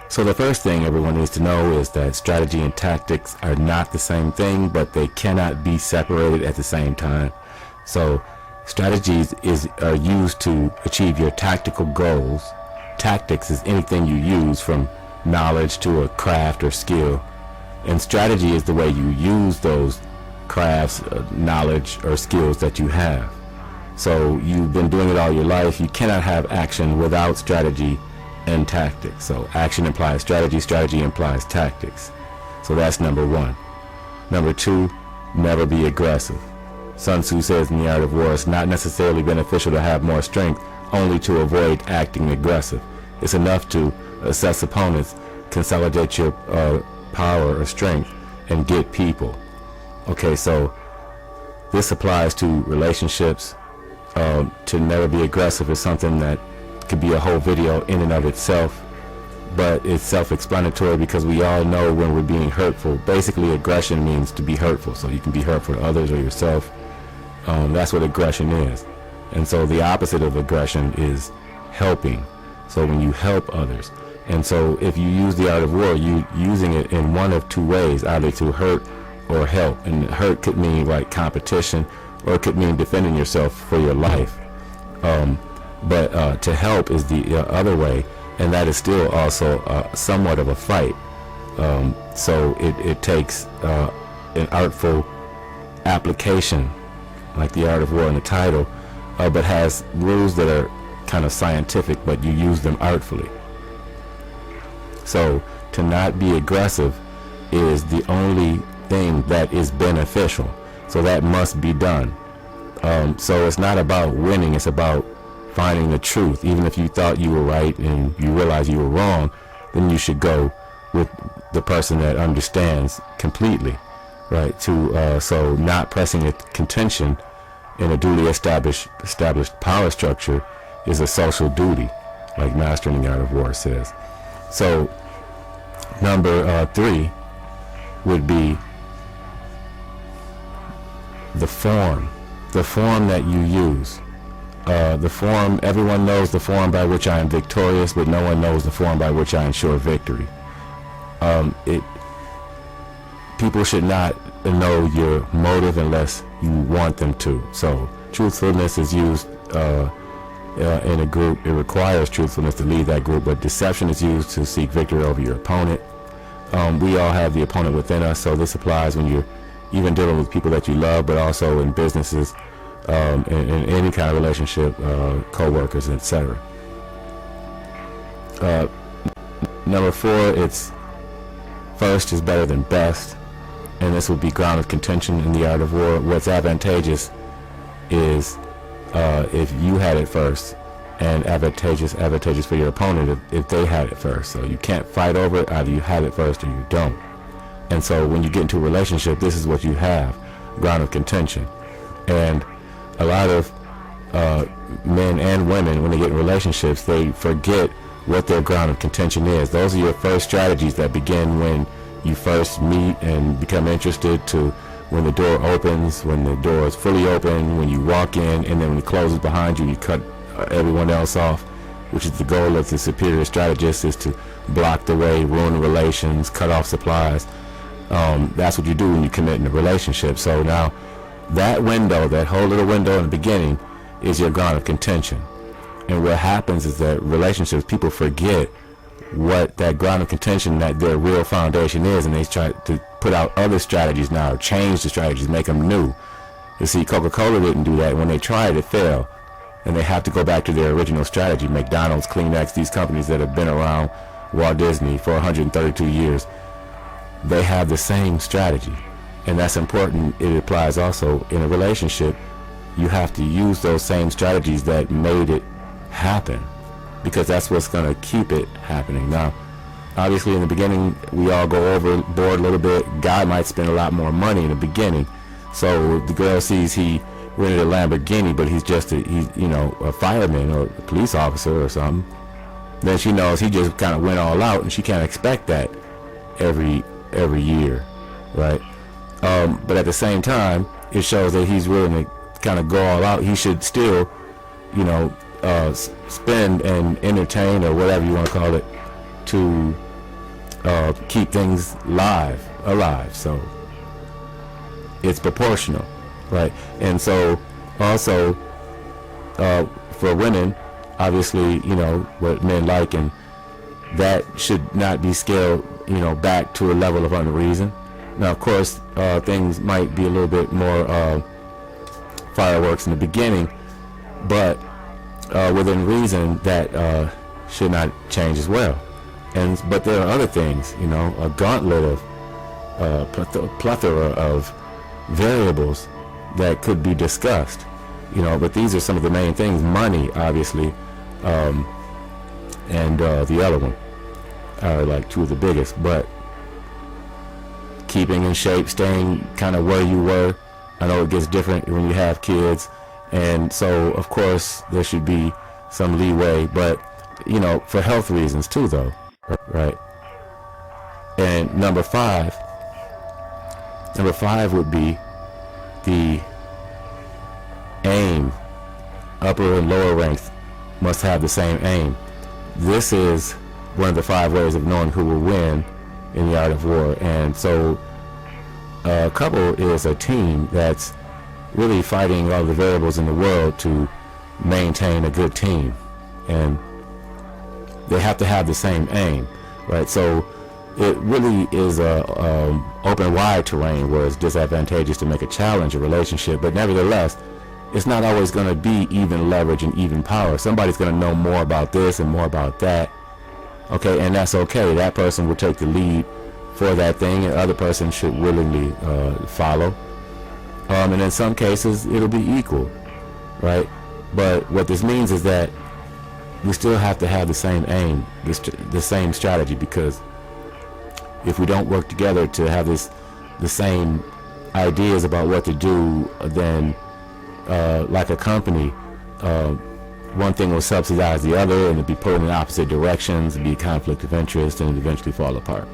So the first thing everyone needs to know is that strategy and tactics are not the same thing, but they cannot be separated at the same time. So strategies are used to achieve your tactical goals. Tactics is anything you use, from knowledge to a craft or skill. And strategy is the way you use those crafts, knowledge, or skills that you have. So you've been doing it all your life. You cannot have action without strategy and tactics. So action implies strategy, strategy implies tactics. So that's number one. Number two, never be aggressive. Sun Tzu says in The Art of War, it's not necessarily beneficial to have more strength, only to avoid acting aggressive. It's enough to assess opponents, consolidate your power or strength, and get people. Okay, so this applies to relationships. To never be aggressive is something that could be a whole video in and of itself, but it's self-explanatory because we all know when we're being hurtful. Basically, aggression means to be hurtful, so you can be hurtful to others or yourself. That's what aggression is. And so the opposite of aggression is helping. So when you help others. And so if you use the art of war, you using it in one of two ways, either to hurt or help. And hurt could mean like competition, or it could mean defending yourself for your life. But to help is the other way, and that is still also somewhat of a fight. So it takes an artful application, like the art of war in the title, but has rules that are kind of scientific, but you use them artfully. So to not be aggressive is the only thing that is beneficial. So that must be done. So it's not about winning, it's about finding the truth. Even if you thought you were right and you realize you were wrong, then you should go with the person that understands completely, right? So not pressing a contention in a duly established power structure is a social duty, like Mastering the Art of War says. So number 3 would be the form that you use. The form, everyone knows the form by which I am victorious, but no one knows the form by which I ensure victory. People should not know your motive unless you want them to. So truthfulness is used in a group. It requires truthfulness to lead that group, but deception is used to seek victory over your opponent. We all have the opponent within us, so this applies when you're even dealing with people that you love, but also in businesses, in any kind of relationship, co-workers, etc. Number 4, it's first is better than best, and this would be ground of contention in the art of war. What's advantageous is if you had it first, and advantageous for your opponent if they had it first. So you can't fight over it. Either you have it first or you don't. And so when you get into a relationship, this is what you have, ground of contention. And a lot of men and women, when they get in relationships, they forget what their ground of contention is. Those are your first strategies that begin when you first meet and become interested, to when the door opens, when the door is fully open, when you walk in, and then when it closes behind you, you cut everyone else off, which is the goal of the superior strategist, is to block the way, ruin relations, cut off supplies. That's what you do when you commit in a relationship. So now that window, that whole little window in the beginning, is your ground of contention. And what happens is that relationships, people forget what that ground of contention, that their real foundation is, and they try to put out other strategies now, or change the strategies, make them new. You see, Coca-Cola didn't do that. When they tried, it failed, and they have to go back to their original strategy. McDonald's, Kleenex, these companies that have been around, Walt Disney, for 132 years, they have the same strategy. And that's important. It applies also in a relationship. You have to use those same strategies that made it happen, because that's what's going to keep it happening. Now, obviously, in the beginning, we all go overboard a little bit. Guy might spend a lot more money in the beginning. So the girl sees he rented a Lamborghini, but he's just a fireman or a police officer or something. Then she knows he just kind of went all out, and she can't expect that every year, right? But at the same time, it shows that he's willing to kind of go all out. He should still, spend and entertain, or whatever you want to call it, to keep things alive. So it's proportional, right? And so also for women, obviously, what men like, and that should not be scaled, back to a level of unreason. Now, of course, things might be a little bit more fireworks in the beginning, but within reason, that should not change as well. But there are other things, a gauntlet of plethora of variables that could be discussed, but these are some of the main things. Money, obviously, and the other one are like two of the biggest. But keeping in shape, staying kind of where you were. I know it gets different when you have kids, and so of course there should be some leeway, but for health reasons too, though, right? And number five would be the aim. Upper and lower ranks must have the same aim. This is one of the 5 ways of knowing who will win in the art of war. And so a couple is a team that's really fighting all the variables in the world to maintain a good team, and they have to have the same aim, right? So it really is a open wide terrain where it's disadvantageous to make a challenge a relationship, but nevertheless it's not always going to be even leverage and even power. Somebody's going to know more about this and more about that, okay, and that's okay. That person will take the lead for that thing, and the other person should willingly follow, and in some cases it'll be equal, right? But what this means is that we still have to have the same aim, the same strategy, because if we don't work together to have the same ideas about what to do, then like a company, one thing will subsidize the other, and it'll be pulling in opposite directions, and be conflict of interest, and eventually fall apart.